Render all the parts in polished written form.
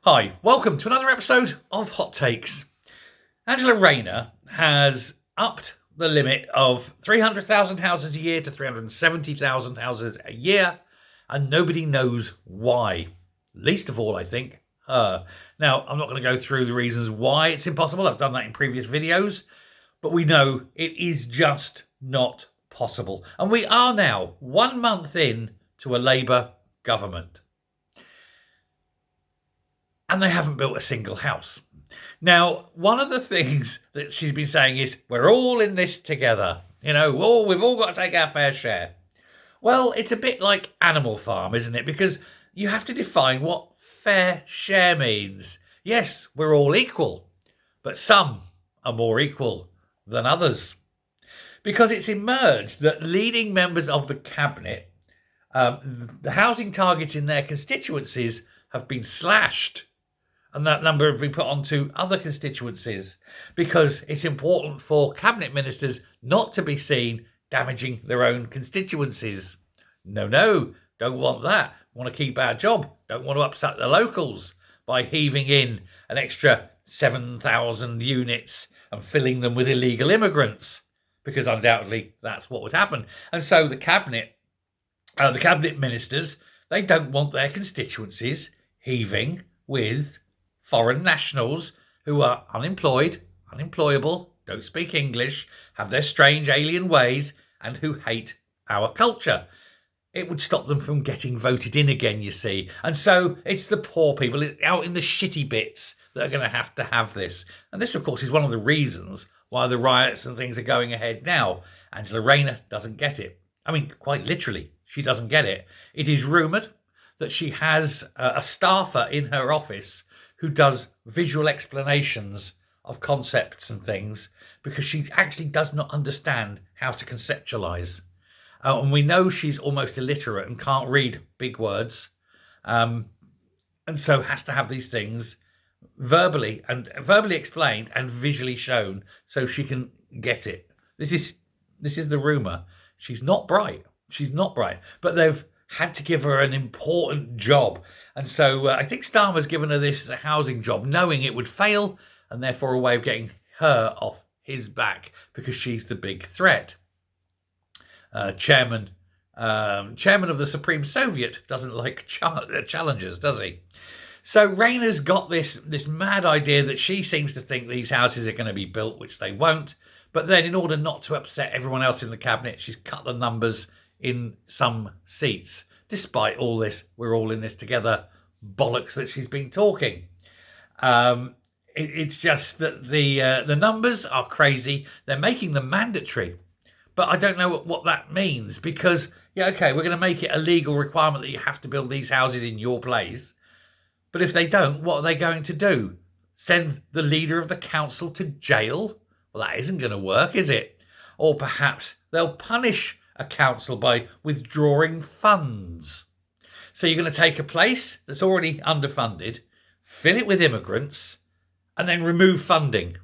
Hi, welcome to another episode of Hot Takes. Angela Rayner has upped the limit of 300,000 houses a year to 370,000 houses a year, and nobody knows why. Least of all, I think, her. Now, I'm not going to go through the reasons why it's impossible. I've done that in previous videos, but we know it is just not possible. And we are now 1 month in to a Labour government. And they haven't built a single house. Now, one of the things that she's been saying is, we're all in this together. You know, we've all got to take our fair share. Well, it's a bit like Animal Farm, isn't it? Because you have to define what fair share means. Yes, we're all equal, but some are more equal than others. Because it's emerged that leading members of the cabinet, the housing targets in their constituencies have been slashed. And that number have been put onto other constituencies because it's important for cabinet ministers not to be seen damaging their own constituencies. No, don't want that. Want to keep our job. Don't want to upset the locals by heaving in an extra 7,000 units and filling them with illegal immigrants, because undoubtedly that's what would happen. And so the cabinet ministers, they don't want their constituencies heaving with foreign nationals who are unemployed, unemployable, don't speak English, have their strange alien ways, and who hate our culture. It would stop them from getting voted in again, you see. And so it's the poor people out in the shitty bits that are going to have this. And this, of course, is one of the reasons why the riots and things are going ahead now. Angela Rayner doesn't get it. I mean, quite literally, she doesn't get it. It is rumoured that she has a staffer in her office who does visual explanations of concepts and things because she actually does not understand how to conceptualise. And we know she's almost illiterate and can't read big words, and so has to have these things verbally explained and visually shown so she can get it. This is the rumour. She's not bright. But they've had to give her an important job. And so I think Starmer's given her this as a housing job, knowing it would fail, and therefore a way of getting her off his back because she's the big threat. Chairman of the Supreme Soviet doesn't like challengers, does he? So Rayner's got this mad idea that she seems to think these houses are going to be built, which they won't. But then in order not to upset everyone else in the cabinet, she's cut the numbers in some seats, despite all this we're all in this together bollocks that she's been talking. It's just that the numbers are crazy. They're making them mandatory, but I don't know what that means because, yeah, okay, we're going to make it a legal requirement that you have to build these houses in your place. But if they don't, what are they going to do? Send the leader of the council to jail? Well, that isn't going to work, is it? Or perhaps they'll punish a council by withdrawing funds. So you're going to take a place that's already underfunded, fill it with immigrants, and then remove funding.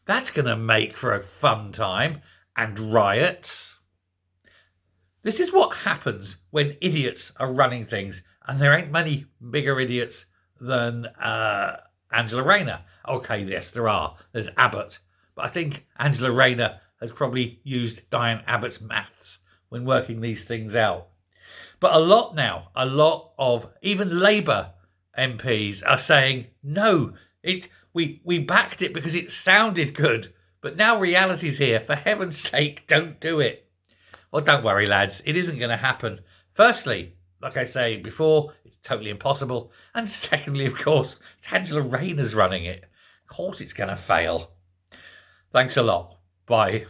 That's going to make for a fun time and riots. This is what happens when idiots are running things, and there ain't many bigger idiots than Angela Rayner. Okay, yes, there are. There's Abbott. But I think Angela Rayner has probably used Diane Abbott's maths when working these things out. But a lot of even Labour MPs are saying, no, we backed it because it sounded good, but now reality's here. For heaven's sake, don't do it. Well, don't worry, lads, it isn't going to happen. Firstly, like I say before, it's totally impossible. And secondly, of course, it's Angela Rayner's running it. Of course it's going to fail. Thanks a lot. Bye.